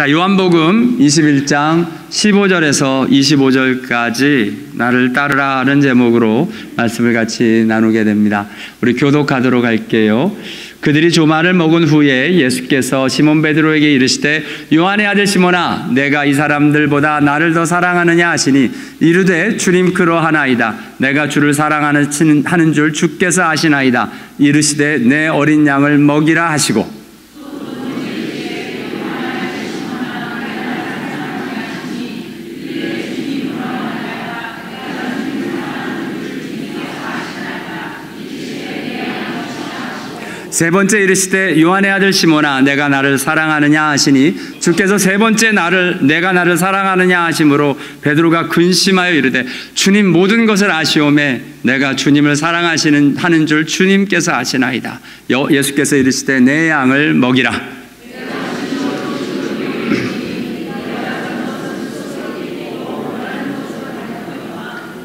자, 요한복음 21장 15절에서 25절까지 나를 따르라 하는 제목으로 말씀을 같이 나누게 됩니다. 우리 교독하도록 할게요. 그들이 조마를 먹은 후에 예수께서 시몬 베드로에게 이르시되 요한의 아들 시몬아 내가 이 사람들보다 나를 더 사랑하느냐 하시니 이르되 주님 그러하나이다. 내가 주를 사랑하는 줄 주께서 아시나이다. 이르시되 내 어린 양을 먹이라 하시고 세 번째 이르시되 요한의 아들 시몬아 내가 나를 사랑하느냐 하시니 주께서 세 번째 내가 나를 사랑하느냐 하심으로 베드로가 근심하여 이르되 주님 모든 것을 아시오매 내가 주님을 사랑하는 줄 주님께서 아시나이다. 예수께서 이르시되 내 양을 먹이라.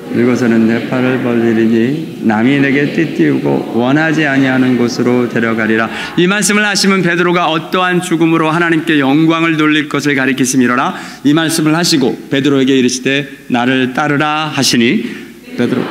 늙어서는 내 팔을 벌리리니 남이 내게 띠띠우고 원하지 아니하는 곳으로 데려가리라. 이 말씀을 하시면 베드로가 어떠한 죽음으로 하나님께 영광을 돌릴 것을 가리키심이로라. 이 말씀을 하시고 베드로에게 이르시되 나를 따르라 하시니 베드로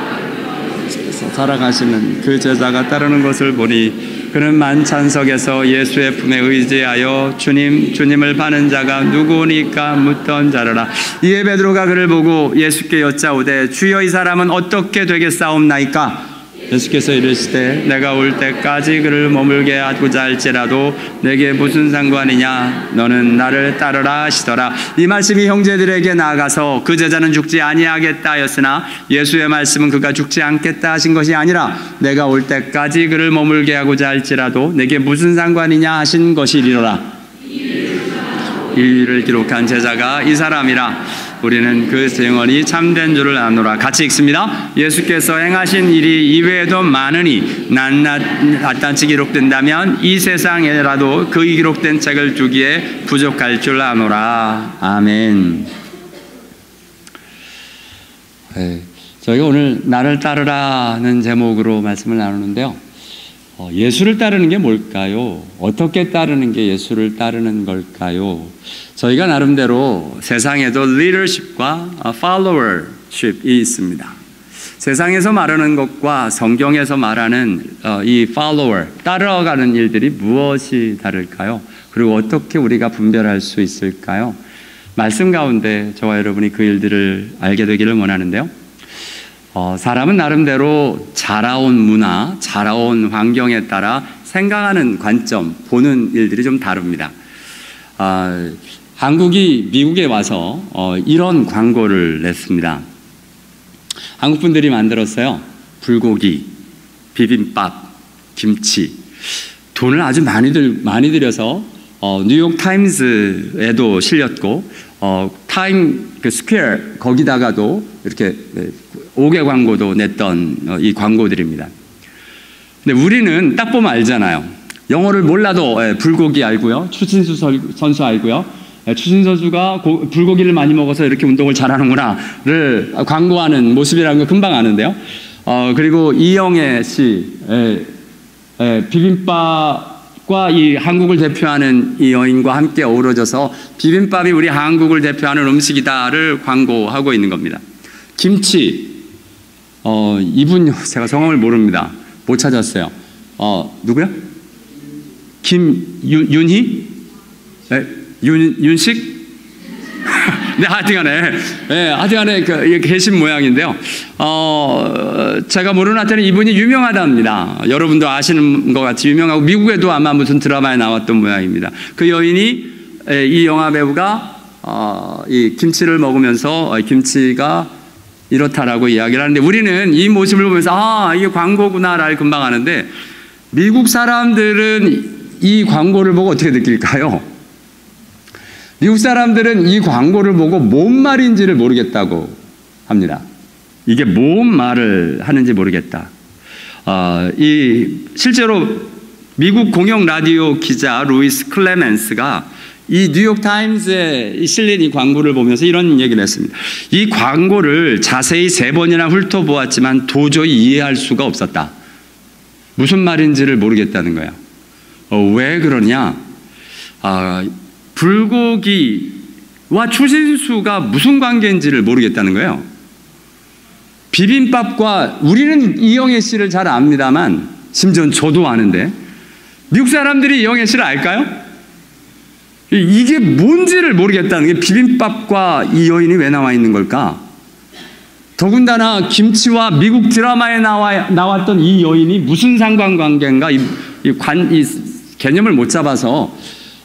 살아가시는 그 제자가 따르는 것을 보니 그는 만찬석에서 예수의 품에 의지하여 주님을 파는 자가 누구니까 묻던 자라라. 이에 베드로가 그를 보고 예수께 여짜오되 주여 이 사람은 어떻게 되겠사옵나이까? 예수께서 이르시되 내가 올 때까지 그를 머물게 하고자 할지라도 내게 무슨 상관이냐? 너는 나를 따르라 하시더라. 이 말씀이 형제들에게 나아가서 그 제자는 죽지 아니하겠다 하였으나 예수의 말씀은 그가 죽지 않겠다 하신 것이 아니라 내가 올 때까지 그를 머물게 하고자 할지라도 내게 무슨 상관이냐 하신 것이리로라. 이 일을 기록한 제자가 이 사람이라. 우리는 그 증언이 참된 줄을 아노라. 같이 읽습니다. 예수께서 행하신 일이 이외에도 많으니 낱낱이 기록된다면 이 세상에라도 그 기록된 책을 두기에 부족할 줄 아노라. 아멘. 네, 저희가 오늘 나를 따르라는 제목으로 말씀을 나누는데요. 예수를 따르는 게 뭘까요? 어떻게 따르는 게 예수를 따르는 걸까요? 저희가 나름대로 세상에도 leadership과 followership이 있습니다. 세상에서 말하는 것과 성경에서 말하는 이 follower, 따라가는 일들이 무엇이 다를까요? 그리고 어떻게 우리가 분별할 수 있을까요? 말씀 가운데 저와 여러분이 그 일들을 알게 되기를 원하는데요. 사람은 나름대로 자라온 문화, 자라온 환경에 따라 생각하는 관점, 보는 일들이 좀 다릅니다. 한국이 미국에 와서 이런 광고를 냈습니다. 한국 분들이 만들었어요. 불고기, 비빔밥, 김치. 돈을 아주 많이 들여서 뉴욕 타임즈에도 실렸고 타임 스퀘어 거기다가도 이렇게 5개 광고도 냈던 이 광고들입니다. 근데 우리는 딱 보면 알잖아요. 영어를 몰라도 불고기 알고요. 추신수 선수 알고요. 추신수 선수가 불고기를 많이 먹어서 이렇게 운동을 잘하는구나를 광고하는 모습이라는 거 금방 아는데요. 그리고 이영애 씨 비빔밥과 이 한국을 대표하는 이 여인과 함께 어우러져서 비빔밥이 우리 한국을 대표하는 음식이다를 광고하고 있는 겁니다. 김치 이분 제가 성함을 모릅니다. 못 찾았어요. 누구야? 윤희? 윤식? 네, 하여튼간에 계신 모양인데요. 제가 모르는 하여튼 이분이 유명하답니다. 여러분도 아시는 것 같이 유명하고 미국에도 아마 무슨 드라마에 나왔던 모양입니다. 그 여인이 이 영화 배우가 이 김치를 먹으면서 김치가 이렇다라고 이야기를 하는데 우리는 이 모습을 보면서 이게 광고구나를 금방 아는데 미국 사람들은 이 광고를 보고 어떻게 느낄까요? 미국 사람들은 이 광고를 보고 뭔 말인지를 모르겠다고 합니다. 이게 뭔 말을 하는지 모르겠다. 실제로 미국 공영 라디오 기자 루이스 클레멘스가 이 뉴욕 타임즈에 실린 이 광고를 보면서 이런 얘기를 했습니다. 이 광고를 자세히 3번이나 훑어보았지만 도저히 이해할 수가 없었다. 무슨 말인지를 모르겠다는 거야. 왜 그러냐? 불고기와 추신수가 무슨 관계인지를 모르겠다는 거예요. 비빔밥과 우리는 이영애 씨를 잘 압니다만, 심지어 저도 아는데 미국 사람들이 이영애 씨를 알까요? 이게 뭔지를 모르겠다는 게, 비빔밥과 이 여인이 왜 나와 있는 걸까? 더군다나 김치와 미국 드라마에 나왔던 이 여인이 무슨 상관관계인가, 이 개념을 못 잡아서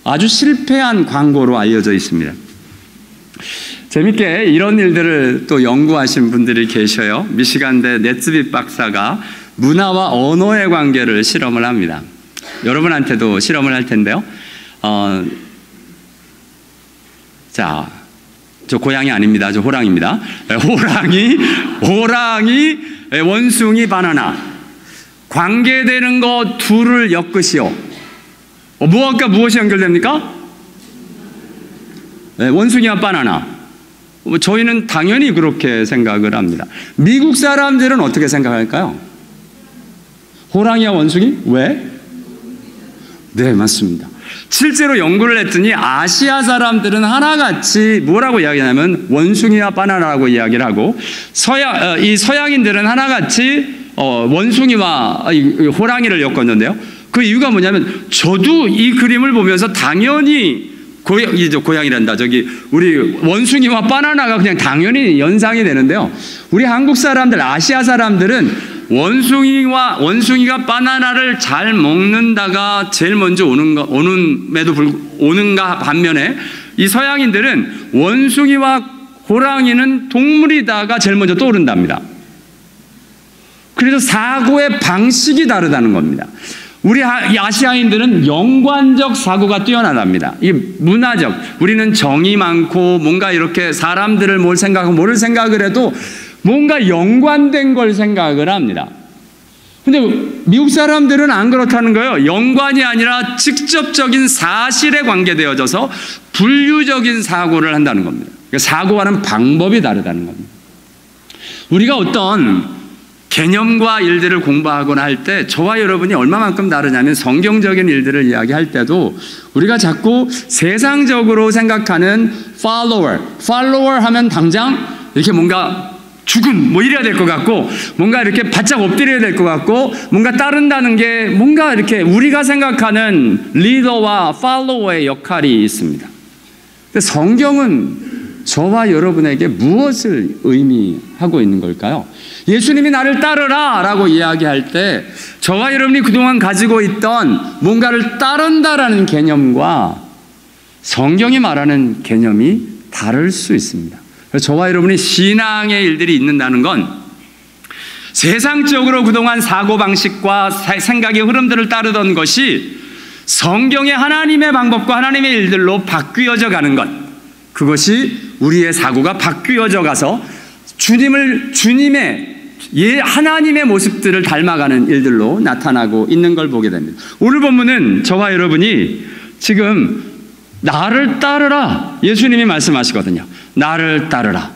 아주 실패한 광고로 알려져 있습니다. 재밌게 이런 일들을 또 연구하신 분들이 계셔요. 미시간대 네스빗 박사가 문화와 언어의 관계를 실험을 합니다. 여러분한테도 실험을 할 텐데요. 자, 저 고양이 아닙니다. 저 호랑이입니다. 호랑이, 원숭이, 바나나. 관계되는 거 둘을 엮으시오. 무엇과 무엇이 연결됩니까? 원숭이와 바나나. 저희는 당연히 그렇게 생각을 합니다. 미국 사람들은 어떻게 생각할까요? 호랑이와 원숭이? 왜? 네, 맞습니다. 실제로 연구를 했더니 아시아 사람들은 하나같이 뭐라고 이야기하냐면 원숭이와 바나나라고 이야기를 하고, 이 서양인들은 하나같이 원숭이와 호랑이를 엮었는데요. 그 이유가 뭐냐면, 저도 이 그림을 보면서 당연히 고양이란다. 우리 원숭이와 바나나가 그냥 당연히 연상이 되는데요. 우리 한국 사람들, 아시아 사람들은 원숭이가 바나나를 잘 먹는다가 제일 먼저 오는가 반면에, 이 서양인들은 원숭이와 호랑이는 동물이다가 제일 먼저 떠오른답니다. 그래서 사고의 방식이 다르다는 겁니다. 우리 아시아인들은 연관적 사고가 뛰어나답니다. 이 문화적, 우리는 정이 많고 뭔가 이렇게 사람들을 뭘 생각하고 뭐를 생각을 해도 뭔가 연관된 걸 생각을 합니다. 근데 미국 사람들은 안 그렇다는 거예요. 연관이 아니라 직접적인 사실에 관계되어져서 분류적인 사고를 한다는 겁니다. 그러니까 사고하는 방법이 다르다는 겁니다. 우리가 어떤 개념과 일들을 공부하거나 할 때 저와 여러분이 얼마만큼 다르냐면, 성경적인 일들을 이야기할 때도 우리가 자꾸 세상적으로 생각하는 follower 하면 당장 이렇게 뭔가 죽은 뭐 이래야 될 것 같고, 뭔가 이렇게 바짝 엎드려야 될 것 같고, 뭔가 따른다는 게 뭔가 이렇게 우리가 생각하는 리더와 팔로워의 역할이 있습니다. 근데 성경은 저와 여러분에게 무엇을 의미하고 있는 걸까요? 예수님이 나를 따르라 라고 이야기할 때 저와 여러분이 그동안 가지고 있던 뭔가를 따른다라는 개념과 성경이 말하는 개념이 다를 수 있습니다. 그래서 저와 여러분이 신앙의 일들이 있는다는 건 세상적으로 그동안 사고방식과 생각의 흐름들을 따르던 것이 성경의 하나님의 방법과 하나님의 일들로 바뀌어져 가는 것, 그것이 우리의 사고가 바뀌어져 가서 주님의 하나님의 모습들을 닮아가는 일들로 나타나고 있는 걸 보게 됩니다. 오늘 본문은 저와 여러분이 지금 나를 따르라, 예수님이 말씀하시거든요. 나를 따르라.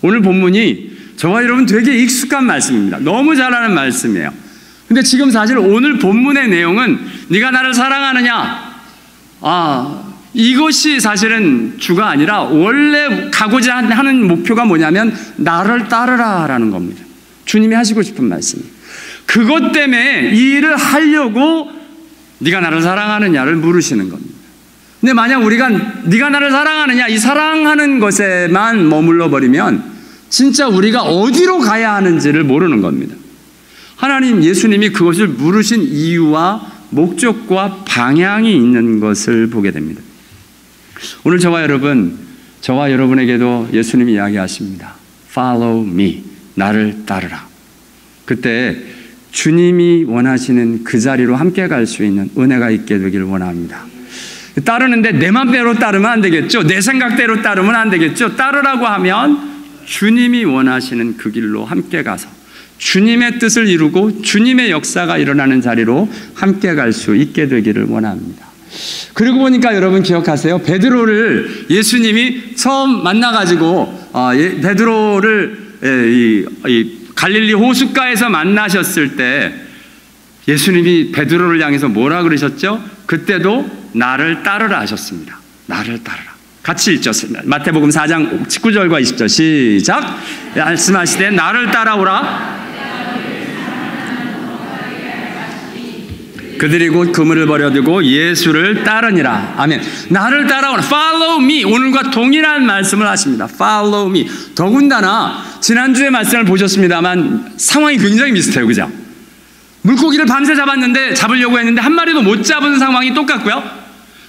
오늘 본문이 저와 여러분 되게 익숙한 말씀입니다. 너무 잘 아는 말씀이에요. 근데 지금 사실 오늘 본문의 내용은 네가 나를 사랑하느냐, 이것이 사실은 주가 아니라 원래 가고자 하는 목표가 뭐냐면 나를 따르라 라는 겁니다. 주님이 하시고 싶은 말씀이에요. 그것 때문에 이 일을 하려고 네가 나를 사랑하느냐를 물으시는 겁니다. 근데 만약 우리가 네가 나를 사랑하느냐, 이 사랑하는 것에만 머물러 버리면 진짜 우리가 어디로 가야 하는지를 모르는 겁니다. 하나님, 예수님이 그것을 물으신 이유와 목적과 방향이 있는 것을 보게 됩니다. 오늘 저와 여러분에게도 예수님이 이야기하십니다. Follow me. 나를 따르라. 그때 주님이 원하시는 그 자리로 함께 갈 수 있는 은혜가 있게 되기를 원합니다. 따르는데 내 맘대로 따르면 안 되겠죠. 내 생각대로 따르면 안 되겠죠. 따르라고 하면 주님이 원하시는 그 길로 함께 가서 주님의 뜻을 이루고 주님의 역사가 일어나는 자리로 함께 갈 수 있게 되기를 원합니다. 그리고 보니까 여러분 기억하세요? 베드로를 예수님이 처음 만나가지고 베드로를 갈릴리 호숫가에서 만나셨을 때 예수님이 베드로를 향해서 뭐라 그러셨죠? 그때도 나를 따르라 하셨습니다. 나를 따르라. 같이 읽죠. 마태복음 4장 19절과 20절 시작. 말씀하시되 나를 따라오라. 그들이 곧 그물을 버려두고 예수를 따르니라. 아멘. 나를 따라오라. Follow me. 오늘과 동일한 말씀을 하십니다. Follow me. 더군다나 지난주에 말씀을 보셨습니다만 상황이 굉장히 비슷해요. 그죠? 물고기를 밤새 잡으려고 했는데 한 마리도 못 잡은 상황이 똑같고요.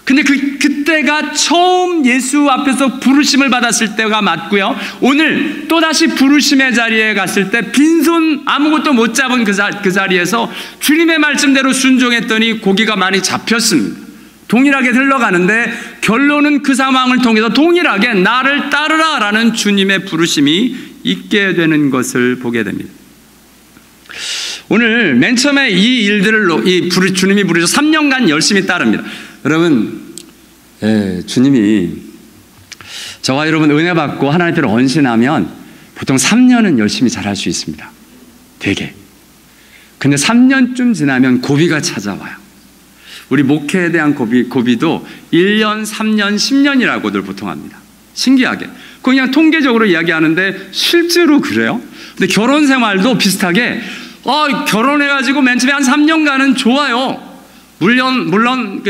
근데 그때가 처음 예수 앞에서 부르심을 받았을 때가 맞고요. 오늘 또다시 부르심의 자리에 갔을 때 빈손 아무것도 못 잡은 그 자리에서 주님의 말씀대로 순종했더니 고기가 많이 잡혔습니다. 동일하게 흘러가는데 결론은 그 상황을 통해서 동일하게 나를 따르라 라는 주님의 부르심이 있게 되는 것을 보게 됩니다. 오늘 맨 처음에 이 일들을 주님이 부르셔서 3년간 열심히 따릅니다. 여러분, 주님이 저와 여러분 은혜 받고 하나님께로 언신하면 보통 3년은 열심히 잘할 수 있습니다. 되게. 근데 3년쯤 지나면 고비가 찾아와요. 우리 목회에 대한 고비도 1년, 3년, 10년이라고들 보통 합니다. 신기하게. 그냥 통계적으로 이야기하는데 실제로 그래요. 근데 결혼 생활도 비슷하게 결혼해가지고 맨 처음에 한 3년간은 좋아요. 물론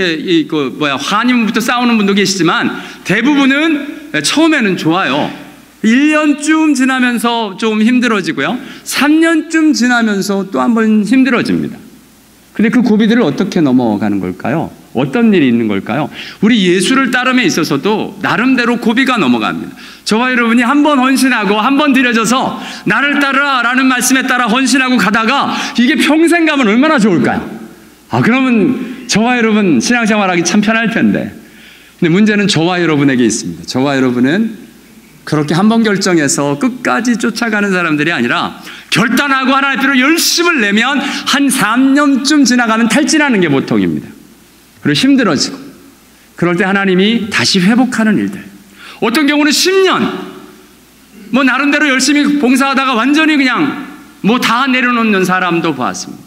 환임부터 싸우는 분도 계시지만 대부분은 처음에는 좋아요. 1년쯤 지나면서 좀 힘들어지고요. 3년쯤 지나면서 또 한 번 힘들어집니다. 근데 그 고비들을 어떻게 넘어가는 걸까요? 어떤 일이 있는 걸까요? 우리 예수를 따름에 있어서도 나름대로 고비가 넘어갑니다. 저와 여러분이 한 번 헌신하고 한 번 드려져서 나를 따르라 라는 말씀에 따라 헌신하고 가다가 이게 평생 가면 얼마나 좋을까요? 그러면 저와 여러분 신앙생활하기 참 편할 텐데. 근데 문제는 저와 여러분에게 있습니다. 저와 여러분은 그렇게 한 번 결정해서 끝까지 쫓아가는 사람들이 아니라 결단하고 하나님께로 열심을 내면 한 3년쯤 지나가면 탈진하는 게 보통입니다. 그리고 힘들어지고 그럴 때 하나님이 다시 회복하는 일들. 어떤 경우는 10년 나름대로 열심히 봉사하다가 완전히 그냥 다 내려놓는 사람도 보았습니다.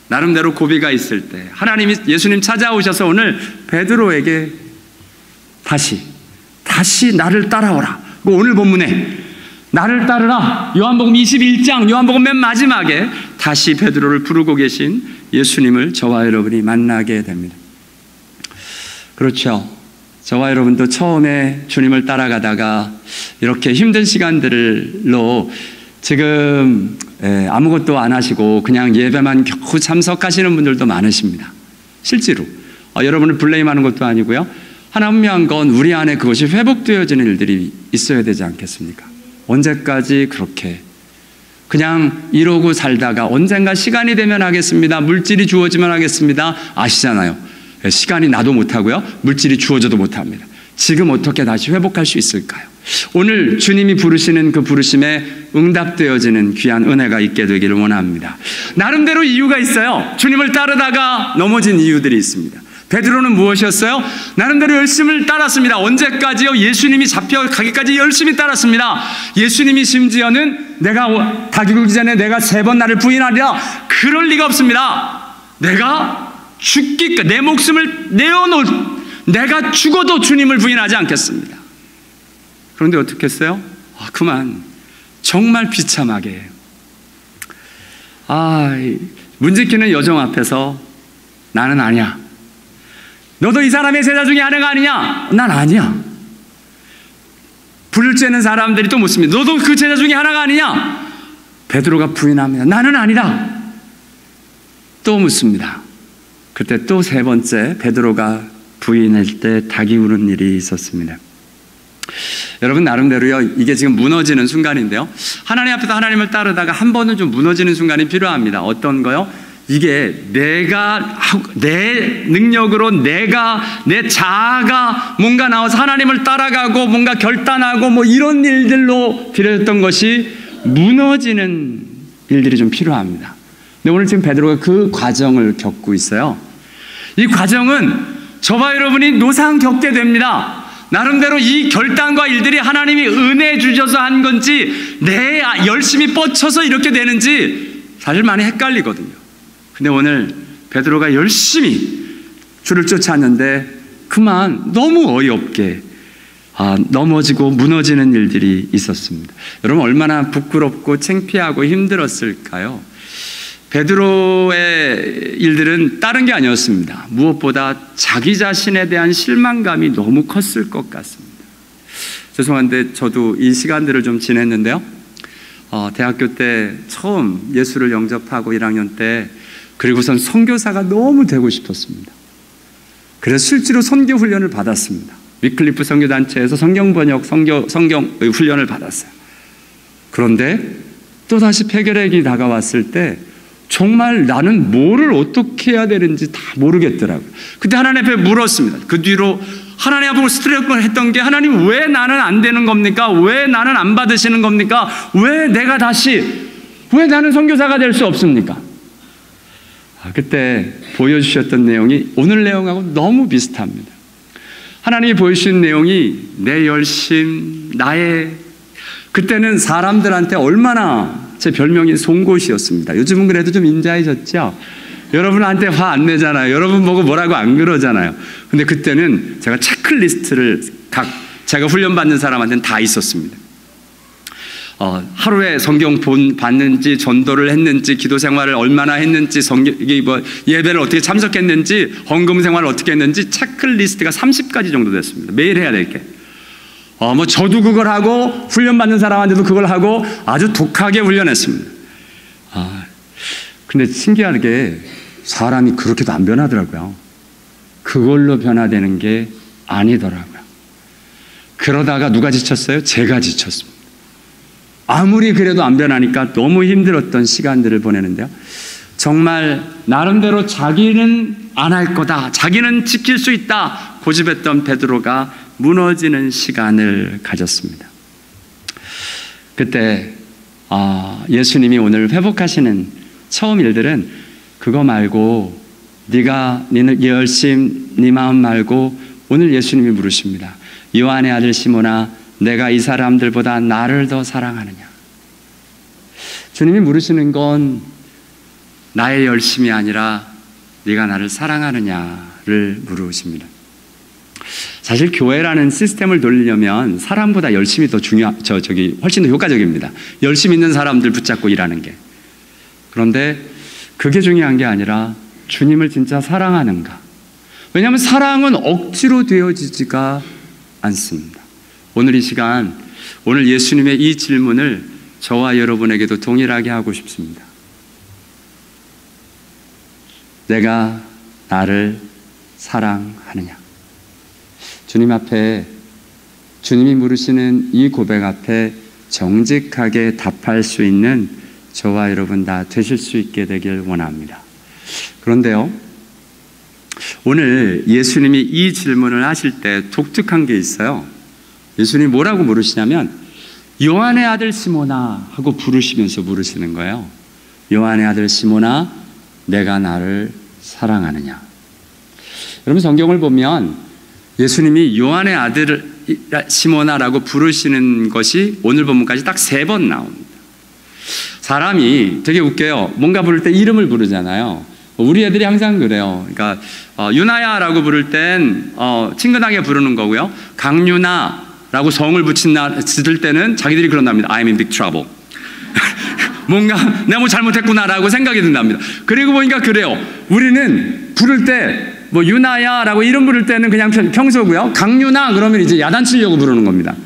나름대로 고비가 있을 때 하나님이 예수님 찾아오셔서 오늘 베드로에게 다시 나를 따라오라. 오늘 본문에 나를 따르라. 요한복음 21장 요한복음 맨 마지막에 다시 베드로를 부르고 계신 예수님을 저와 여러분이 만나게 됩니다. 그렇죠. 저와 여러분도 처음에 주님을 따라가다가 이렇게 힘든 시간들로 지금 아무것도 안 하시고 그냥 예배만 겨우 참석하시는 분들도 많으십니다. 실제로 여러분을 블레임하는 것도 아니고요. 하나 분명한 건 우리 안에 그것이 회복되어지는 일들이 있어야 되지 않겠습니까? 언제까지 그렇게 그냥 이러고 살다가 언젠가 시간이 되면 하겠습니다. 물질이 주어지면 하겠습니다. 아시잖아요. 시간이 나도 못하고요. 물질이 주어져도 못합니다. 지금 어떻게 다시 회복할 수 있을까요? 오늘 주님이 부르시는 그 부르심에 응답되어지는 귀한 은혜가 있게 되기를 원합니다. 나름대로 이유가 있어요. 주님을 따르다가 넘어진 이유들이 있습니다. 베드로는 무엇이었어요? 나름대로 열심히 따랐습니다. 언제까지요? 예수님이 잡혀가기까지 열심히 따랐습니다. 예수님이 심지어는 내가 닭이 굴기 전에 내가 3번 나를 부인하리라. 그럴 리가 없습니다. 내가 죽기까지 내 목숨을 내어놓을 내가 죽어도 주님을 부인하지 않겠습니다. 그런데 어떻게 했어요? 그만 정말 비참하게 문지키는 여종 앞에서 나는 아니야. 너도 이 사람의 제자 중에 하나가 아니냐? 난 아니야. 불을 쬐는 사람들이 또 묻습니다. 너도 그 제자 중에 하나가 아니냐? 베드로가 부인합니다. 나는 아니라. 또 묻습니다. 그때 또 3번째 베드로가 부인할 때 닭이 우는 일이 있었습니다. 여러분 나름대로요, 이게 지금 무너지는 순간인데요, 하나님 앞에서 하나님을 따르다가 한 번은 좀 무너지는 순간이 필요합니다. 어떤 거요? 이게 내 능력으로 내 자아가 뭔가 나와서 하나님을 따라가고 뭔가 결단하고 이런 일들로 드려졌던 것이 무너지는 일들이 좀 필요합니다. 근데 오늘 지금 베드로가 그 과정을 겪고 있어요. 이 과정은 저와 여러분이 노상 겪게 됩니다. 나름대로 이 결단과 일들이 하나님이 은혜 주셔서 한 건지 내 열심히 뻗쳐서 이렇게 되는지 사실 많이 헷갈리거든요. 근데 오늘 베드로가 열심히 주를 쫓았는데 그만 너무 어이없게 넘어지고 무너지는 일들이 있었습니다. 여러분 얼마나 부끄럽고 창피하고 힘들었을까요? 베드로의 일들은 다른 게 아니었습니다. 무엇보다 자기 자신에 대한 실망감이 너무 컸을 것 같습니다. 죄송한데 저도 이 시간들을 좀 지냈는데요. 대학교 때 처음 예수를 영접하고 1학년 때, 그리고선 선교사가 너무 되고 싶었습니다. 그래서 실제로 선교 훈련을 받았습니다. 위클리프 선교단체에서 성경 번역, 성경 훈련을 받았어요. 그런데 또다시 폐결핵이 다가왔을 때 정말 나는 뭐를 어떻게 해야 되는지 다 모르겠더라고요. 그때 하나님 앞에 물었습니다. 그 뒤로 하나님 앞에 스트레스를 했던 게, 하나님 왜 나는 안 되는 겁니까? 왜 나는 안 받으시는 겁니까? 왜 나는 선교사가 될 수 없습니까? 그때 보여주셨던 내용이 오늘 내용하고 너무 비슷합니다. 하나님이 보여주신 내용이 내 열심, 그때는 사람들한테 얼마나 제 별명이 송곳이었습니다. 요즘은 그래도 좀 인자해졌죠? 여러분한테 화 안 내잖아요. 여러분 보고 뭐라고 안 그러잖아요. 근데 그때는 제가 체크리스트를 제가 훈련받는 사람한테는 다 있었습니다. 하루에 성경 봤는지, 전도를 했는지, 기도 생활을 얼마나 했는지, 예배를 어떻게 참석했는지, 헌금 생활을 어떻게 했는지 체크리스트가 30가지 정도 됐습니다. 매일 해야 될 게. 저도 그걸 하고 훈련받는 사람한테도 그걸 하고 아주 독하게 훈련했습니다. 근데 신기하게 사람이 그렇게도 안 변하더라고요. 그걸로 변화되는 게 아니더라고요. 그러다가 누가 지쳤어요? 제가 지쳤습니다. 아무리 그래도 안 변하니까 너무 힘들었던 시간들을 보내는데요. 정말 나름대로 자기는 안 할 거다, 자기는 지킬 수 있다 고집했던 베드로가 무너지는 시간을 가졌습니다. 그때 예수님이 오늘 회복하시는 처음 일들은 그거 말고 네 열심, 네 마음 말고 오늘 예수님이 물으십니다. 요한의 아들 시몬아, 내가 이 사람들보다 나를 더 사랑하느냐? 주님이 물으시는 건 나의 열심이 아니라 네가 나를 사랑하느냐를 물으십니다. 사실 교회라는 시스템을 돌리려면 사람보다 열심이 더 훨씬 더 효과적입니다. 열심 있는 사람들 붙잡고 일하는 게. 그런데 그게 중요한 게 아니라 주님을 진짜 사랑하는가. 왜냐하면 사랑은 억지로 되어지지가 않습니다. 오늘 이 시간, 오늘 예수님의 이 질문을 저와 여러분에게도 동일하게 하고 싶습니다. 내가 나를 사랑하느냐? 주님 앞에, 주님이 물으시는 이 고백 앞에 정직하게 답할 수 있는 저와 여러분 다 되실 수 있게 되길 원합니다. 그런데요, 오늘 예수님이 이 질문을 하실 때 독특한 게 있어요. 예수님이 뭐라고 물으시냐면 요한의 아들 시몬아 하고 부르시면서 물으시는 거예요. 요한의 아들 시몬아, 내가 나를 사랑하느냐? 여러분 성경을 보면 예수님이 요한의 아들 시몬아라고 부르시는 것이 오늘 본문까지 딱 3번 나옵니다. 사람이 되게 웃겨요. 뭔가 부를 때 이름을 부르잖아요. 우리 애들이 항상 그래요. 그러니까 유나야라고 부를 땐 친근하게 부르는 거고요. 강유나라고 성을 붙일 때는 자기들이 그런답니다. I'm in big trouble. 뭔가 내가 뭐 잘못했구나라고 생각이 든답니다. 그리고 보니까 그래요. 우리는 부를 때 유나야라고 이름 부를 때는 그냥 평소고요. 강유나 그러면 이제 야단치려고 부르는 겁니다.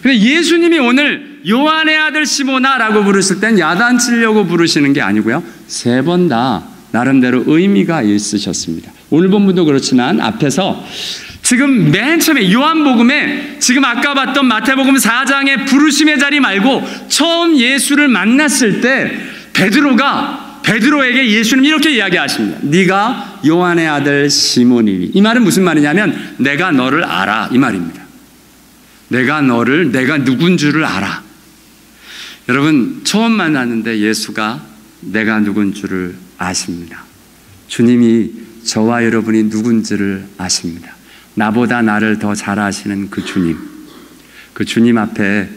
근데 예수님이 오늘 요한의 아들 시몬아라고 부르실 땐 야단치려고 부르시는 게 아니고요. 3번 다 나름대로 의미가 있으셨습니다. 오늘 본문도 그렇지만 앞에서 지금 맨 처음에 요한복음에 지금 아까 봤던 마태복음 4장의 부르심의 자리 말고 처음 예수를 만났을 때 베드로에게 예수님이 이렇게 이야기하십니다. 네가 요한의 아들 시몬이니. 이 말은 무슨 말이냐면 내가 너를 알아 이 말입니다. 내가 누군 줄을 알아. 여러분 처음 만났는데 예수가 내가 누군 줄을 아십니다. 주님이 저와 여러분이 누군지를 아십니다. 나보다 나를 더 잘 아시는 그 주님 앞에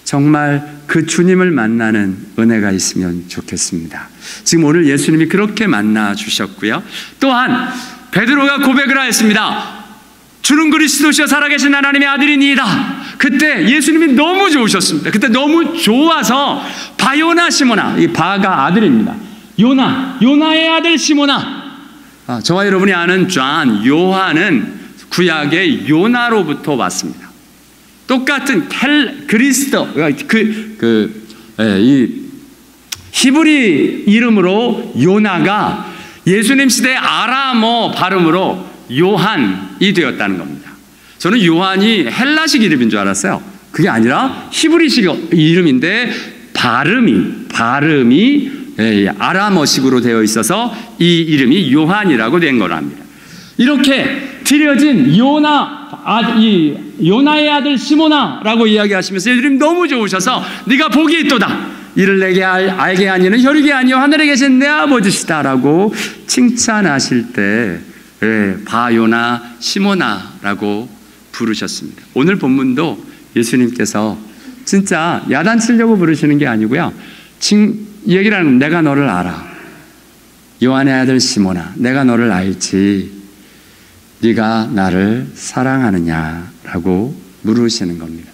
정말 그 주님을 만나는 은혜가 있으면 좋겠습니다. 지금 오늘 예수님이 그렇게 만나 주셨고요. 또한 베드로가 고백을 하였습니다. 주는 그리스도시여 살아계신 하나님의 아들이니이다. 그때 예수님이 너무 좋으셨습니다. 그때 너무 좋아서 바요나 시모나, 이 바가 아들입니다. 요나의 아들 시모나. 저와 여러분이 아는 요한은 구약의 요나로부터 왔습니다. 똑같은 그리스도, 이 히브리 이름으로 요나가 예수님 시대의 아람어 발음으로 요한이 되었다는 겁니다. 저는 요한이 헬라식 이름인 줄 알았어요. 그게 아니라 히브리식 이름인데 발음이 아람어식으로 되어 있어서 이 이름이 요한이라고 된 거랍니다. 이렇게 드려진 요나의 아들 시모나라고 이야기하시면서 예수님 너무 좋으셔서 네가 복이 있도다. 이를 내게 알게 하니는 혈육이 아니요 하늘에 계신 내 아버지시다라고 칭찬하실 때 바요나 시모나라고 부르셨습니다. 오늘 본문도 예수님께서 진짜 야단치려고 부르시는 게 아니고요. 얘기를 하는 내가 너를 알아. 요한의 아들 시모나, 내가 너를 알지. 네가 나를 사랑하느냐라고 물으시는 겁니다.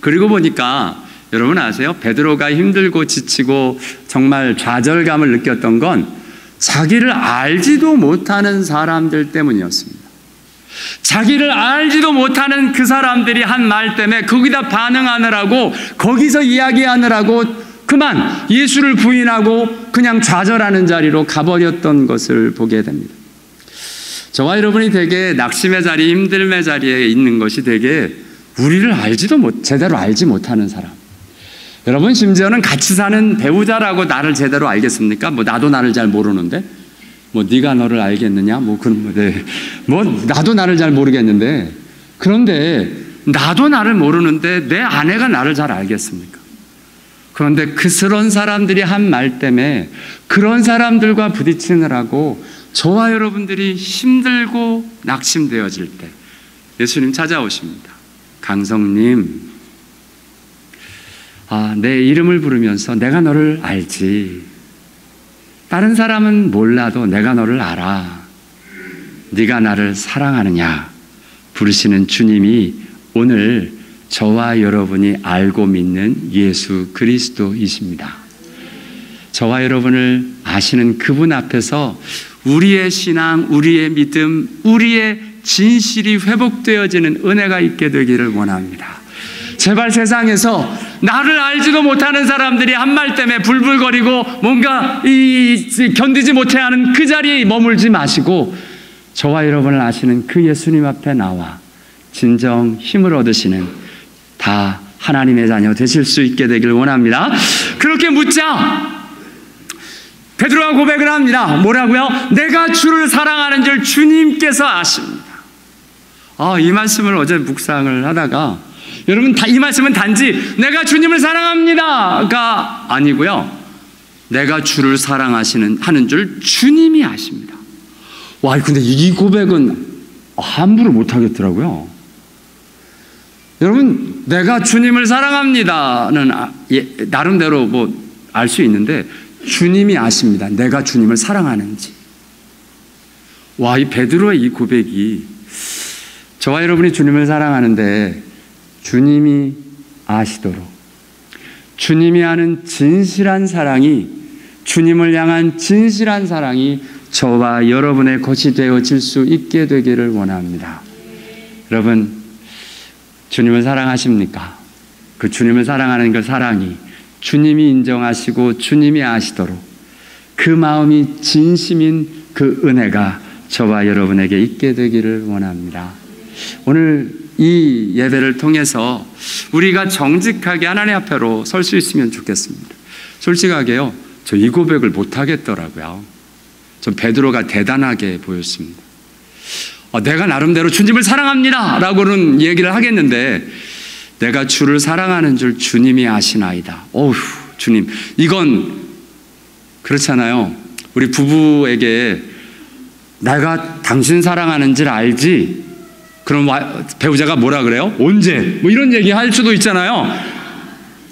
그리고 보니까 여러분 아세요? 베드로가 힘들고 지치고 정말 좌절감을 느꼈던 건 자기를 알지도 못하는 사람들 때문이었습니다. 자기를 알지도 못하는 그 사람들이 한 말 때문에 거기다 반응하느라고, 거기서 이야기하느라고 그만 예수를 부인하고 그냥 좌절하는 자리로 가버렸던 것을 보게 됩니다. 저와 여러분이 되게 낙심의 자리, 힘듦의 자리에 있는 것이 되게 우리를 제대로 알지 못하는 사람. 여러분 심지어는 같이 사는 배우자라고 나를 제대로 알겠습니까? 나도 나를 잘 모르는데 네가 너를 알겠느냐? 나도 나를 잘 모르겠는데, 그런데 나도 나를 모르는데 내 아내가 나를 잘 알겠습니까? 그런데 그런 사람들이 한 말 때문에 그런 사람들과 부딪히느라고 저와 여러분들이 힘들고 낙심되어질 때 예수님 찾아오십니다. 강성님, 내 이름을 부르면서 내가 너를 알지. 다른 사람은 몰라도 내가 너를 알아. 네가 나를 사랑하느냐 부르시는 주님이 오늘 저와 여러분이 알고 믿는 예수 그리스도이십니다. 저와 여러분을 아시는 그분 앞에서 우리의 신앙, 우리의 믿음, 우리의 진실이 회복되어지는 은혜가 있게 되기를 원합니다. 제발 세상에서 나를 알지도 못하는 사람들이 한 말 때문에 불불거리고 뭔가 견디지 못해하는 그 자리에 머물지 마시고 저와 여러분을 아시는 그 예수님 앞에 나와 진정 힘을 얻으시는 다 하나님의 자녀 되실 수 있게 되길 원합니다. 그렇게 묻자 베드로가 고백을 합니다. 뭐라고요? 내가 주를 사랑하는 줄 주님께서 아십니다. 이 말씀을 어제 묵상을 하다가 여러분 이 말씀은 단지 내가 주님을 사랑합니다가 아니고요. 내가 주를 하는 줄 주님이 아십니다. 근데 이 고백은 함부로 못하겠더라고요. 여러분 내가 주님을 사랑합니다는 나름대로 알 수 있는데 주님이 아십니다. 내가 주님을 사랑하는지. 이 베드로의 이 고백이 저와 여러분이 주님을 사랑하는데 주님이 아시도록 주님이 아는 진실한 사랑이, 주님을 향한 진실한 사랑이 저와 여러분의 것이 되어질 수 있게 되기를 원합니다. 여러분 주님을 사랑하십니까? 그 주님을 사랑하는 그 사랑이 주님이 인정하시고 주님이 아시도록 그 마음이 진심인 그 은혜가 저와 여러분에게 있게 되기를 원합니다. 오늘 이 예배를 통해서 우리가 정직하게 하나님 앞에로 설 수 있으면 좋겠습니다. 솔직하게요, 저 이 고백을 못하겠더라고요. 전 베드로가 대단하게 보였습니다. 내가 나름대로 주님을 사랑합니다 라고는 얘기를 하겠는데 내가 주를 사랑하는 줄 주님이 아시나이다. 주님, 이건 그렇잖아요. 우리 부부에게 내가 당신 사랑하는 줄 알지? 그럼 배우자가 뭐라 그래요? 언제? 이런 얘기 할 수도 있잖아요.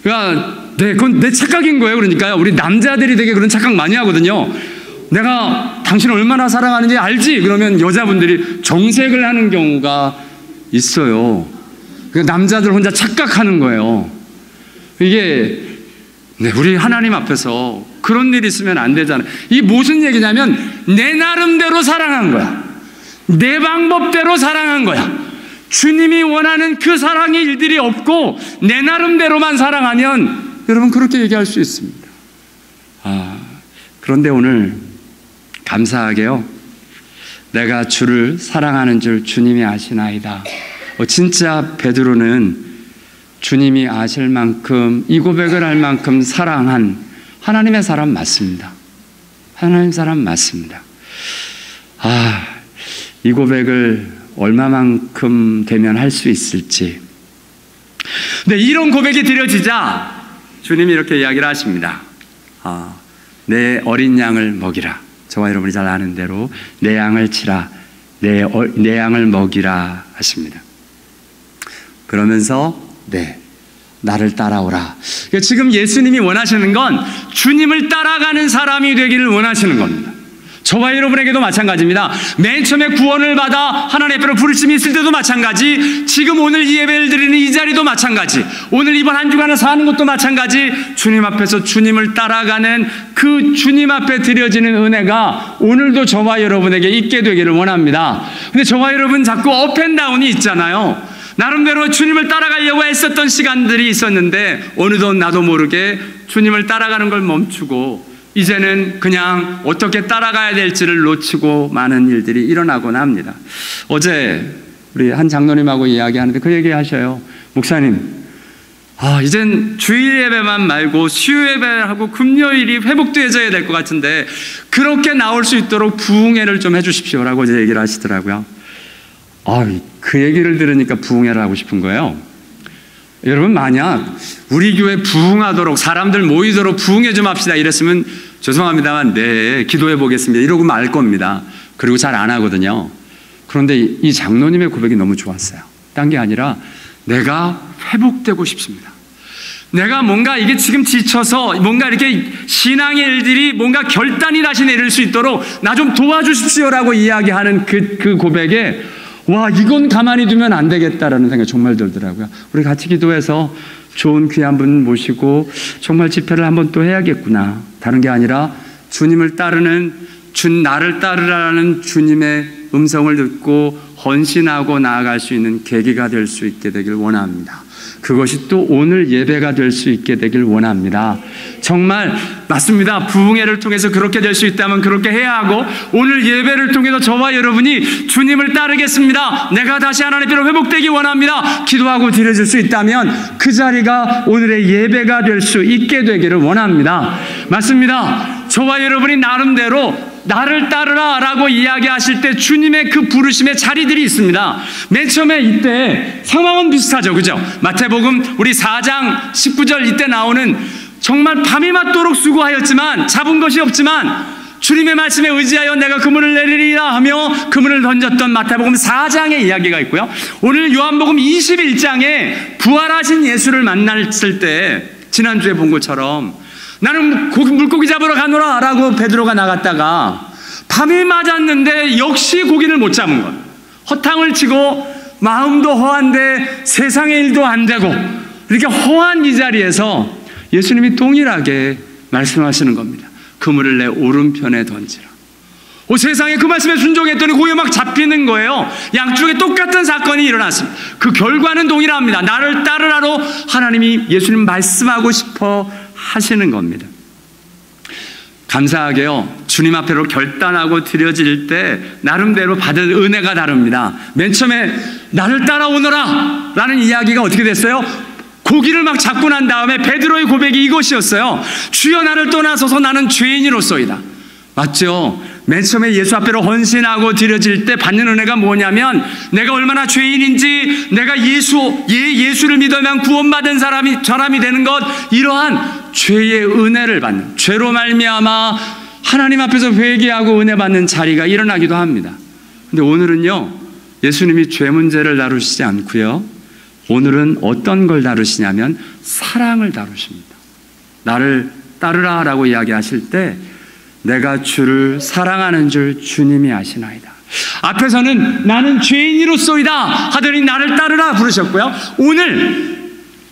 그건 내 착각인 거예요. 그러니까요. 우리 남자들이 되게 그런 착각 많이 하거든요. 내가 당신을 얼마나 사랑하는지 알지? 그러면 여자분들이 정색을 하는 경우가 있어요. 남자들 혼자 착각하는 거예요. 이게 우리 하나님 앞에서 그런 일이 있으면 안 되잖아요. 이게 무슨 얘기냐면 내 나름대로 사랑한 거야. 내 방법대로 사랑한 거야. 주님이 원하는 그 사랑의 일들이 없고 내 나름대로만 사랑하면 여러분 그렇게 얘기할 수 있습니다. 그런데 오늘 감사하게요, 내가 주를 사랑하는 줄 주님이 아시나이다. 진짜 베드로는 주님이 아실 만큼, 이 고백을 할 만큼 사랑한 하나님의 사람 맞습니다. 하나님 사람 맞습니다. 이 고백을 얼마만큼 되면 할 수 있을지. 근데 이런 고백이 드려지자 주님이 이렇게 이야기를 하십니다. 내 어린 양을 먹이라. 저와 여러분이 잘 아는 대로 내 양을 치라, 내 양을 먹이라 하십니다. 그러면서 나를 따라오라. 지금 예수님이 원하시는 건 주님을 따라가는 사람이 되기를 원하시는 겁니다. 저와 여러분에게도 마찬가지입니다. 맨 처음에 구원을 받아 하나님 앞으로 부르심이 있을 때도 마찬가지, 지금 오늘 이 예배를 드리는 이 자리도 마찬가지, 오늘 이번 한 주간을 사는 것도 마찬가지, 주님 앞에서 주님을 따라가는 그 주님 앞에 드려지는 은혜가 오늘도 저와 여러분에게 있게 되기를 원합니다. 근데 저와 여러분 자꾸 업앤다운이 있잖아요. 나름대로 주님을 따라가려고 했었던 시간들이 있었는데 어느덧 나도 모르게 주님을 따라가는 걸 멈추고 이제는 그냥 어떻게 따라가야 될지를 놓치고 많은 일들이 일어나곤 합니다. 어제 우리 한 장로님하고 이야기하는데 그 얘기 하셔요. 목사님, 이젠 주일 예배만 말고 수요 예배하고 금요일이 회복되어져야 될 것 같은데 그렇게 나올 수 있도록 부흥회를 좀 해주십시오라고 이제 얘기를 하시더라고요. 그 얘기를 들으니까 부흥회를 하고 싶은 거예요. 여러분, 만약 우리 교회 부흥하도록, 사람들 모이도록 부흥회 좀 합시다 이랬으면 죄송합니다만 기도해 보겠습니다 이러고 말 겁니다. 그리고 잘 안 하거든요. 그런데 이 장로님의 고백이 너무 좋았어요. 딴 게 아니라 내가 회복되고 싶습니다. 내가 뭔가 이게 지금 지쳐서 뭔가 이렇게 신앙의 일들이 뭔가 결단이 다시 내릴 수 있도록 나 좀 도와주십시오라고 이야기하는 그 고백에 이건 가만히 두면 안 되겠다라는 생각이 정말 들더라고요. 우리 같이 기도해서 좋은 귀한 분 모시고 정말 집회를 한번 또 해야겠구나. 다른 게 아니라 주님을 따르는, 나를 따르라는 주님의 음성을 듣고 헌신하고 나아갈 수 있는 계기가 될 수 있게 되길 원합니다. 그것이 또 오늘 예배가 될 수 있게 되길 원합니다. 정말 맞습니다. 부흥회를 통해서 그렇게 될 수 있다면 그렇게 해야 하고, 오늘 예배를 통해서 저와 여러분이 주님을 따르겠습니다, 내가 다시 하나님 앞에 회복되기 원합니다, 기도하고 드려질 수 있다면 그 자리가 오늘의 예배가 될 수 있게 되기를 원합니다. 맞습니다. 저와 여러분이 나름대로 나를 따르라 라고 이야기하실 때 주님의 그 부르심의 자리들이 있습니다. 맨 처음에 이때 상황은 비슷하죠. 그죠? 마태복음 우리 4장 19절 이때 나오는 정말 밤이 맞도록 수고하였지만 잡은 것이 없지만 주님의 말씀에 의지하여 내가 그물을 내리리라 하며 그물을 던졌던 마태복음 4장의 이야기가 있고요. 오늘 요한복음 21장에 부활하신 예수를 만났을 때 지난주에 본 것처럼 나는 물고기 잡으러 가노라 라고 베드로가 나갔다가 밤이 맞았는데 역시 고기를 못 잡은 것, 허탕을 치고 마음도 허한데 세상의 일도 안 되고 이렇게 허한 이 자리에서 예수님이 동일하게 말씀하시는 겁니다. 그물을 내 오른편에 던지라. 세상에 그 말씀에 순종했더니 고기가 막 잡히는 거예요. 양쪽에 똑같은 사건이 일어났습니다. 그 결과는 동일합니다. 나를 따르라로 하나님이 예수님 말씀하고 싶어 하시는 겁니다. 감사하게요, 주님 앞으로 결단하고 드려질 때 나름대로 받을 은혜가 다릅니다. 맨 처음에 나를 따라오너라 라는 이야기가 어떻게 됐어요? 고기를 막 잡고 난 다음에 베드로의 고백이 이것이었어요. 주여 나를 떠나소서 나는 죄인이로소이다. 맞죠? 맨 처음에 예수 앞에로 헌신하고 드려질 때 받는 은혜가 뭐냐면 내가 얼마나 죄인인지, 내가 예수를 믿으면 구원받은 사람이 되는 것, 이러한 죄의 은혜를 받는, 죄로 말미암아 하나님 앞에서 회개하고 은혜 받는 자리가 일어나기도 합니다. 근데 오늘은요, 예수님이 죄 문제를 다루시지 않고요, 오늘은 어떤 걸 다루시냐면 사랑을 다루십니다. 나를 따르라 라고 이야기하실 때 내가 주를 사랑하는 줄 주님이 아시나이다. 앞에서는 나는 죄인이로소이다 하더니 나를 따르라 부르셨고요. 오늘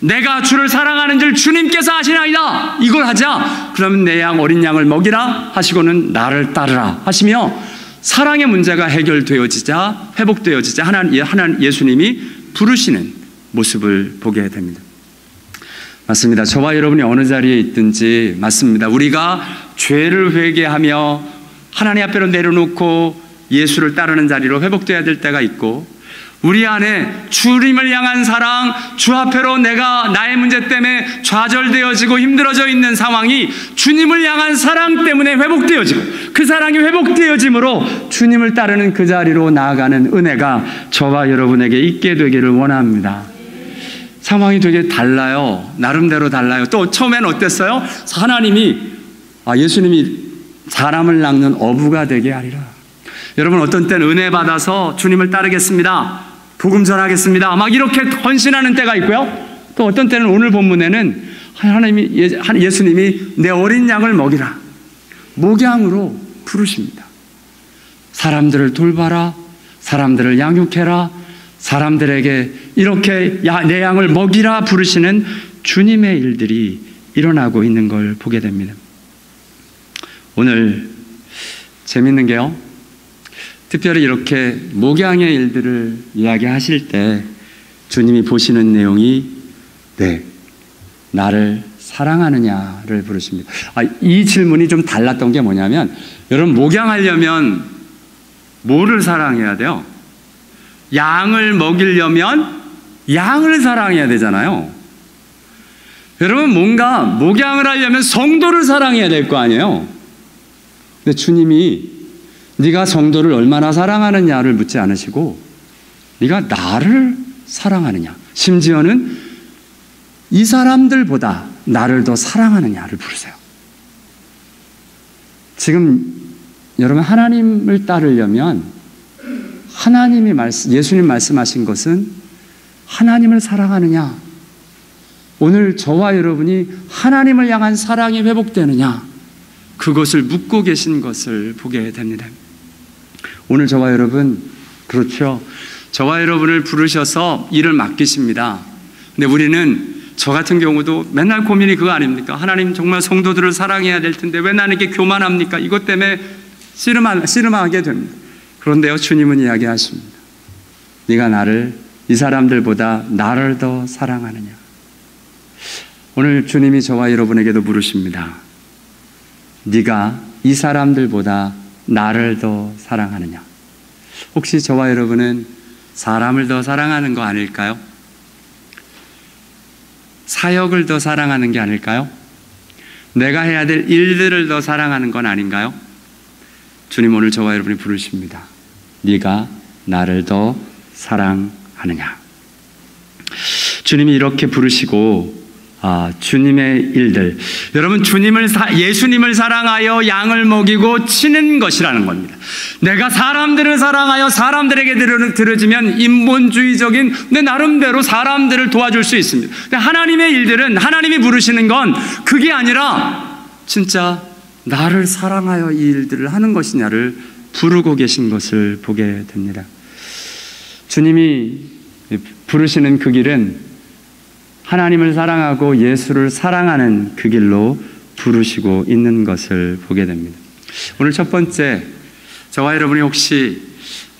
내가 주를 사랑하는 줄 주님께서 아시나이다. 이걸 하자. 그러면 내 양 어린 양을 먹이라 하시고는 나를 따르라 하시며 사랑의 문제가 해결되어지자 회복되어지자 하나님 예수님이 부르시는 모습을 보게 됩니다. 맞습니다. 저와 여러분이 어느 자리에 있든지 맞습니다. 우리가 죄를 회개하며 하나님 앞에로 내려놓고 예수를 따르는 자리로 회복되어야 될 때가 있고, 우리 안에 주님을 향한 사랑, 주 앞에로 내가 나의 문제 때문에 좌절되어지고 힘들어져 있는 상황이 주님을 향한 사랑 때문에 회복되어지고, 그 사랑이 회복되어짐으로 주님을 따르는 그 자리로 나아가는 은혜가 저와 여러분에게 있게 되기를 원합니다. 상황이 되게 달라요. 나름대로 달라요. 또 처음엔 어땠어요? 예수님이 사람을 낚는 어부가 되게 하리라. 여러분, 어떤 때는 은혜 받아서 주님을 따르겠습니다, 복음 전하겠습니다, 막 이렇게 헌신하는 때가 있고요. 또 어떤 때는 오늘 본문에는 예수님이 내 어린 양을 먹이라, 목양으로 부르십니다. 사람들을 돌봐라, 사람들을 양육해라, 사람들에게 이렇게 내 양을 먹이라 부르시는 주님의 일들이 일어나고 있는 걸 보게 됩니다. 오늘 재밌는 게요, 특별히 이렇게 목양의 일들을 이야기하실 때 주님이 보시는 내용이 나를 사랑하느냐를 부르십니다. 이 질문이 좀 달랐던 게 뭐냐면, 여러분, 목양하려면 뭐를 사랑해야 돼요? 양을 먹이려면 양을 사랑해야 되잖아요. 여러분, 뭔가 목양을 하려면 성도를 사랑해야 될 거 아니에요. 근데 주님이 네가 성도를 얼마나 사랑하느냐를 묻지 않으시고 네가 나를 사랑하느냐, 심지어는 이 사람들보다 나를 더 사랑하느냐를 부르세요. 지금 여러분, 하나님을 따르려면 예수님 말씀하신 것은 하나님을 사랑하느냐, 오늘 저와 여러분이 하나님을 향한 사랑이 회복되느냐, 그것을 묻고 계신 것을 보게 됩니다. 오늘 저와 여러분, 그렇죠, 저와 여러분을 부르셔서 일을 맡기십니다. 근데 우리는, 저 같은 경우도 맨날 고민이 그거 아닙니까? 하나님, 정말 성도들을 사랑해야 될 텐데 왜 나는 이렇게 교만합니까? 이것 때문에 씨름하게 됩니다. 그런데요, 주님은 이야기하십니다. 네가 이 사람들보다 나를 더 사랑하느냐. 오늘 주님이 저와 여러분에게도 물으십니다. 네가 이 사람들보다 나를 더 사랑하느냐. 혹시 저와 여러분은 사람을 더 사랑하는 거 아닐까요? 사역을 더 사랑하는 게 아닐까요? 내가 해야 될 일들을 더 사랑하는 건 아닌가요? 주님, 오늘 저와 여러분이 부르십니다. 네가 나를 더 사랑하느냐. 주님이 이렇게 부르시고, 주님의 일들, 여러분, 예수님을 사랑하여 양을 먹이고 치는 것이라는 겁니다. 내가 사람들을 사랑하여 사람들에게 들어지면 인본주의적인 내 나름대로 사람들을 도와줄 수 있습니다. 근데 하나님의 일들은, 하나님이 부르시는 건 그게 아니라 진짜 나를 사랑하여 이 일들을 하는 것이냐를 부르고 계신 것을 보게 됩니다. 주님이 부르시는 그 길은 하나님을 사랑하고 예수를 사랑하는 그 길로 부르시고 있는 것을 보게 됩니다. 오늘 첫 번째, 저와 여러분이 혹시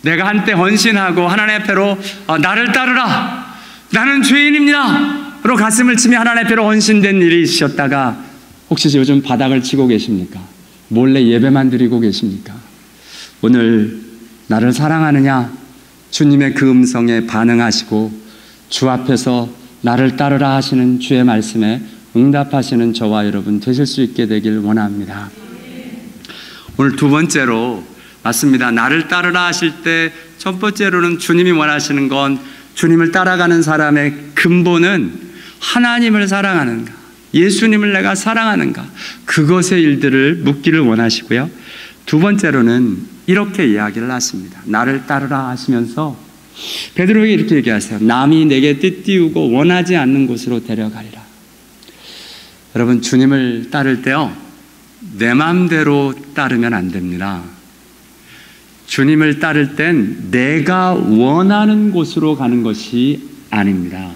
내가 한때 헌신하고 하나님 앞에로 나를 따르라, 나는 죄인입니다 로 가슴을 치며 하나님 앞에로 헌신된 일이 있으셨다가 혹시 요즘 바닥을 치고 계십니까? 몰래 예배만 드리고 계십니까? 오늘 나를 사랑하느냐, 주님의 그 음성에 반응하시고 주 앞에서 나를 따르라 하시는 주의 말씀에 응답하시는 저와 여러분 되실 수 있게 되길 원합니다. 오늘 두 번째로, 맞습니다, 나를 따르라 하실 때 첫 번째로는 주님이 원하시는 건, 주님을 따라가는 사람의 근본은 하나님을 사랑하는가, 예수님을 내가 사랑하는가, 그것의 일들을 묻기를 원하시고요. 두 번째로는 이렇게 이야기를 하십니다. 나를 따르라 하시면서 베드로에게 이렇게 얘기하세요. 남이 내게 띠띠우고 원하지 않는 곳으로 데려가리라. 여러분, 주님을 따를 때요, 내 마음대로 따르면 안 됩니다. 주님을 따를 땐 내가 원하는 곳으로 가는 것이 아닙니다.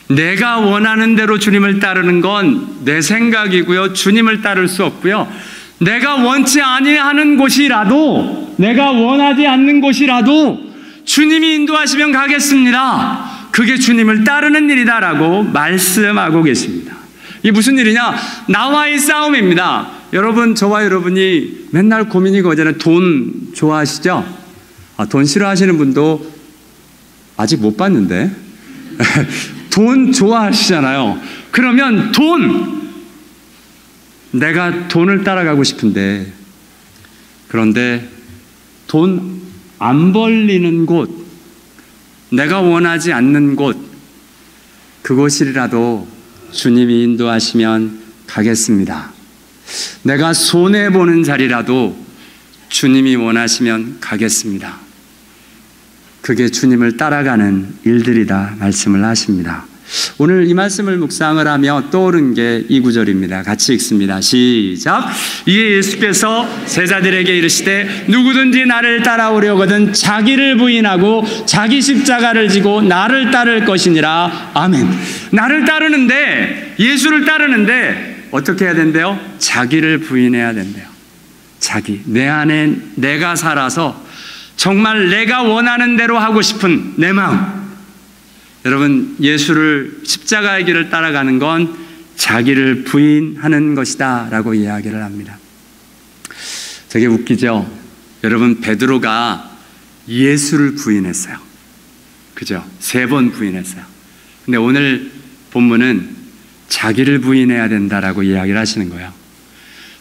내가 원하는 대로 주님을 따르는 건 내 생각이고요. 주님을 따를 수 없고요. 내가 원치 아니하는 곳이라도, 내가 원하지 않는 곳이라도 주님이 인도하시면 가겠습니다. 그게 주님을 따르는 일이다라고 말씀하고 계십니다. 이게 무슨 일이냐? 나와의 싸움입니다. 여러분, 저와 여러분이 맨날 고민이 거잖아요. 돈 좋아하시죠? 돈 싫어하시는 분도 아직 못 봤는데 돈 좋아하시잖아요. 그러면 내가 돈을 따라가고 싶은데, 그런데 돈 안 벌리는 곳, 내가 원하지 않는 곳, 그곳이라도 주님이 인도하시면 가겠습니다. 내가 손해보는 자리라도 주님이 원하시면 가겠습니다. 그게 주님을 따라가는 일들이다 말씀을 하십니다. 오늘 이 말씀을 묵상을 하며 떠오른 게 이 구절입니다. 같이 읽습니다. 시작. 이에 예수께서 제자들에게 이르시되 누구든지 나를 따라오려거든 자기를 부인하고 자기 십자가를 지고 나를 따를 것이니라. 아멘. 나를 따르는데, 예수를 따르는데 어떻게 해야 된대요? 자기를 부인해야 된대요. 자기. 내 안에 내가 살아서 정말 내가 원하는 대로 하고 싶은 내 마음. 여러분, 예수를, 십자가의 길을 따라가는 건 자기를 부인하는 것이다 라고 이야기를 합니다. 되게 웃기죠? 여러분, 베드로가 예수를 부인했어요. 그죠? 3번 부인했어요. 근데 오늘 본문은 자기를 부인해야 된다라고 이야기를 하시는 거예요.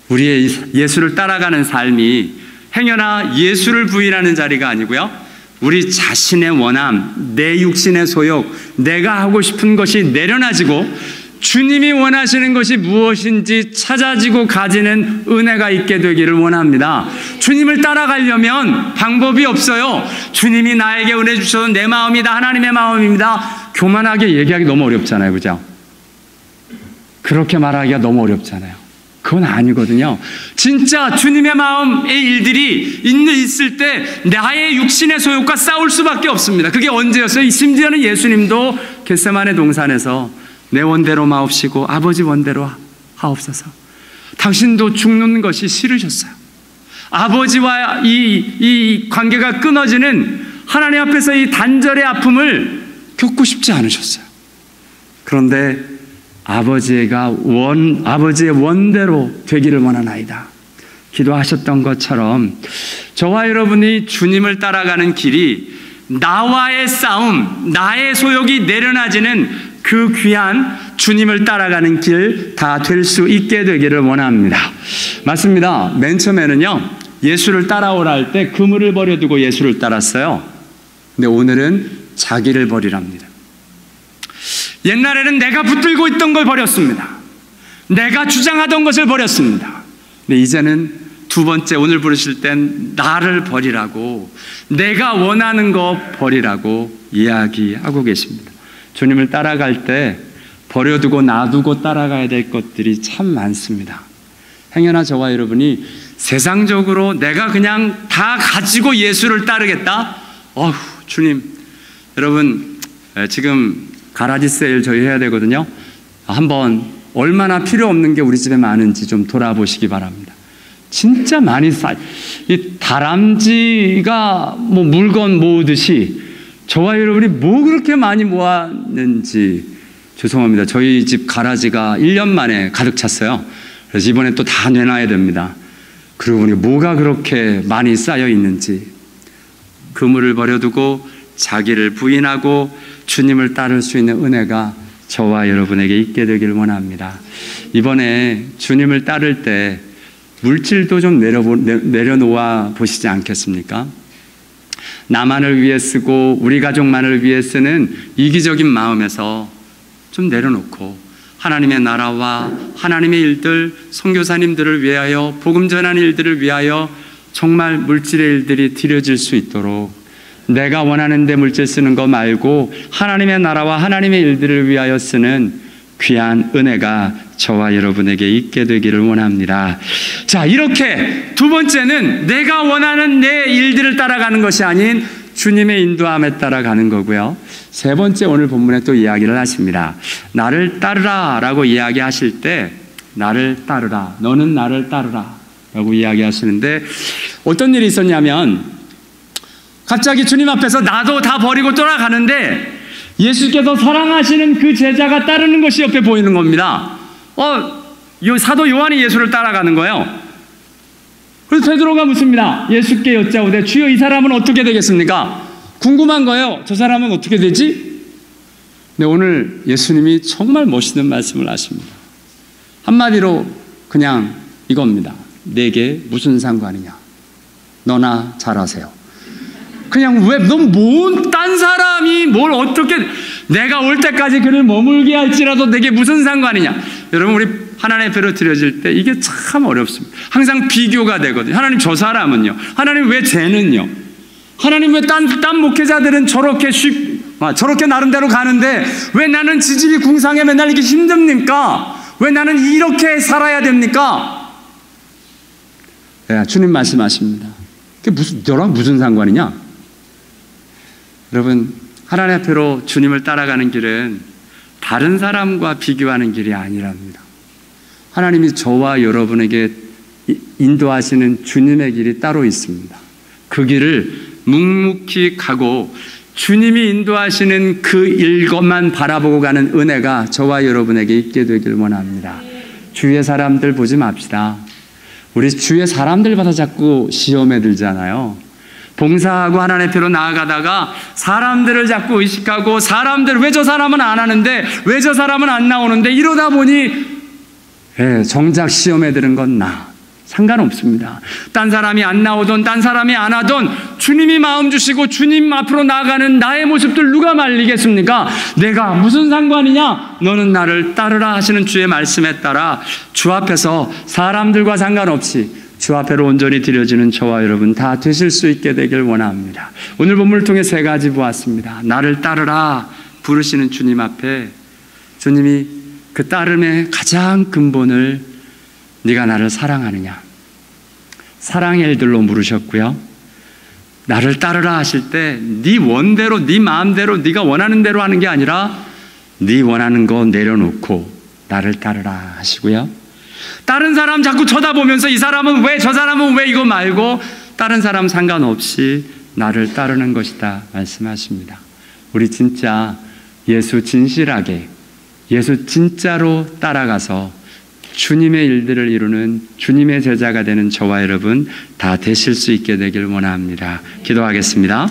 우리의 예수를 따라가는 삶이 행여나 예수를 부인하는 자리가 아니고요, 우리 자신의 원함, 내 육신의 소욕, 내가 하고 싶은 것이 내려놔지고 주님이 원하시는 것이 무엇인지 찾아지고 가지는 은혜가 있게 되기를 원합니다. 주님을 따라가려면 방법이 없어요. 주님이 나에게 은혜 주셔서 내 마음이다, 하나님의 마음입니다. 교만하게 얘기하기 너무 어렵잖아요. 그죠? 그렇게 말하기가 너무 어렵잖아요. 그건 아니거든요. 진짜 주님의 마음의 일들이 있을 때 나의 육신의 소욕과 싸울 수밖에 없습니다. 그게 언제였어요? 심지어는 예수님도 겟세마네 동산에서 내 원대로 마옵시고 아버지 원대로 하옵소서. 당신도 죽는 것이 싫으셨어요. 아버지와 이 관계가 끊어지는 하나님 앞에서 이 단절의 아픔을 겪고 싶지 않으셨어요. 그런데 아버지의 원대로 되기를 원하나이다 기도하셨던 것처럼, 저와 여러분이 주님을 따라가는 길이 나와의 싸움, 나의 소욕이 내려놔지는 그 귀한 주님을 따라가는 길 다 될 수 있게 되기를 원합니다. 맞습니다. 맨 처음에는요, 예수를 따라오라 할 때 그물을 버려두고 예수를 따랐어요. 근데 오늘은 자기를 버리랍니다. 옛날에는 내가 붙들고 있던 걸 버렸습니다. 내가 주장하던 것을 버렸습니다. 근데 이제는 두 번째, 오늘 부르실 땐 나를 버리라고, 내가 원하는 거 버리라고 이야기하고 계십니다. 주님을 따라갈 때 버려두고 놔두고 따라가야 될 것들이 참 많습니다. 행여나 저와 여러분이 세상적으로 내가 그냥 다 가지고 예수를 따르겠다? 주님, 여러분 지금 가라지 세일 저희 해야 되거든요. 한번 얼마나 필요 없는 게 우리 집에 많은지 좀 돌아보시기 바랍니다. 진짜 많이 이 다람쥐가 뭐 물건 모으듯이 저와 여러분이 뭐 그렇게 많이 모았는지, 죄송합니다. 저희 집 가라지가 1년 만에 가득 찼어요. 그래서 이번에 또 다 내놔야 됩니다. 그리고 보니 뭐가 그렇게 많이 쌓여 있는지. 그물을 버려두고 자기를 부인하고 주님을 따를 수 있는 은혜가 저와 여러분에게 있게 되길 원합니다. 이번에 주님을 따를 때 물질도 좀 내려놓아 보시지 않겠습니까? 나만을 위해 쓰고 우리 가족만을 위해 쓰는 이기적인 마음에서 좀 내려놓고 하나님의 나라와 하나님의 일들, 선교사님들을 위하여, 복음 전하는 일들을 위하여 정말 물질의 일들이 드려질 수 있도록, 내가 원하는 데 물질 쓰는 거 말고 하나님의 나라와 하나님의 일들을 위하여 쓰는 귀한 은혜가 저와 여러분에게 있게 되기를 원합니다. 자, 이렇게 두 번째는 내가 원하는 내 일들을 따라가는 것이 아닌 주님의 인도함에 따라가는 거고요. 세 번째, 오늘 본문에 또 이야기를 하십니다. 나를 따르라 라고 이야기하실 때 나를 따르라, 너는 나를 따르라 라고 이야기하시는데 어떤 일이 있었냐면 갑자기 주님 앞에서 나도 다 버리고 돌아가는데 예수께서 사랑하시는 그 제자가 따르는 것이 옆에 보이는 겁니다. 사도 요한이 예수를 따라가는 거예요. 그래서 베드로가 묻습니다. 예수께 여짜오되 주여 이 사람은 어떻게 되겠습니까? 궁금한 거예요. 저 사람은 어떻게 되지? 네, 오늘 예수님이 정말 멋있는 말씀을 하십니다. 한마디로 그냥 이겁니다. 내게 무슨 상관이냐? 너나 잘하세요. 그냥 왜 넌 딴 사람이 뭘 어떻게 내가 올 때까지 그를 머물게 할지라도 내게 무슨 상관이냐? 여러분, 우리 하나님 앞에 드려질 때 이게 참 어렵습니다. 항상 비교가 되거든요. 하나님 저 사람은요? 하나님 왜 쟤는요? 하나님 왜 딴 목회자들은 저렇게 나름대로 가는데 왜 나는 지질이 궁상에 맨날 이렇게 힘듭니까? 왜 나는 이렇게 살아야 됩니까? 네, 주님 말씀하십니다. 그게 너랑 무슨 상관이냐? 여러분, 하나님 앞으로 주님을 따라가는 길은 다른 사람과 비교하는 길이 아니랍니다. 하나님이 저와 여러분에게 인도하시는 주님의 길이 따로 있습니다. 그 길을 묵묵히 가고 주님이 인도하시는 그 일것만 바라보고 가는 은혜가 저와 여러분에게 있게 되길 원합니다. 주위의 사람들 보지 맙시다. 우리 주위의 사람들 봐서 자꾸 시험에 들잖아요. 봉사하고 하나님 앞으로 나아가다가 사람들을 자꾸 의식하고 사람들 왜 저 사람은 안 하는데 왜 저 사람은 안 나오는데 이러다 보니 정작 시험에 들은 건 나. 상관없습니다. 딴 사람이 안 나오던 딴 사람이 안 하던 주님이 마음 주시고 주님 앞으로 나아가는 나의 모습들 누가 말리겠습니까? 내가 무슨 상관이냐? 너는 나를 따르라 하시는 주의 말씀에 따라 주 앞에서 사람들과 상관없이 주 앞에로 온전히 드려지는 저와 여러분 다 되실 수 있게 되길 원합니다. 오늘 본문을 통해 세 가지 보았습니다. 나를 따르라 부르시는 주님 앞에 주님이 그 따름의 가장 근본을 네가 나를 사랑하느냐? 사랑의 일들로 물으셨고요. 나를 따르라 하실 때 네 원대로 네 마음대로 네가 원하는 대로 하는 게 아니라 네 원하는 거 내려놓고 나를 따르라 하시고요. 다른 사람 자꾸 쳐다보면서 이 사람은 왜 저 사람은 왜 이거 말고 다른 사람 상관없이 나를 따르는 것이다 말씀하십니다. 우리 진짜 예수 진실하게 예수 진짜로 따라가서 주님의 일들을 이루는 주님의 제자가 되는 저와 여러분 다 되실 수 있게 되길 원합니다. 기도하겠습니다.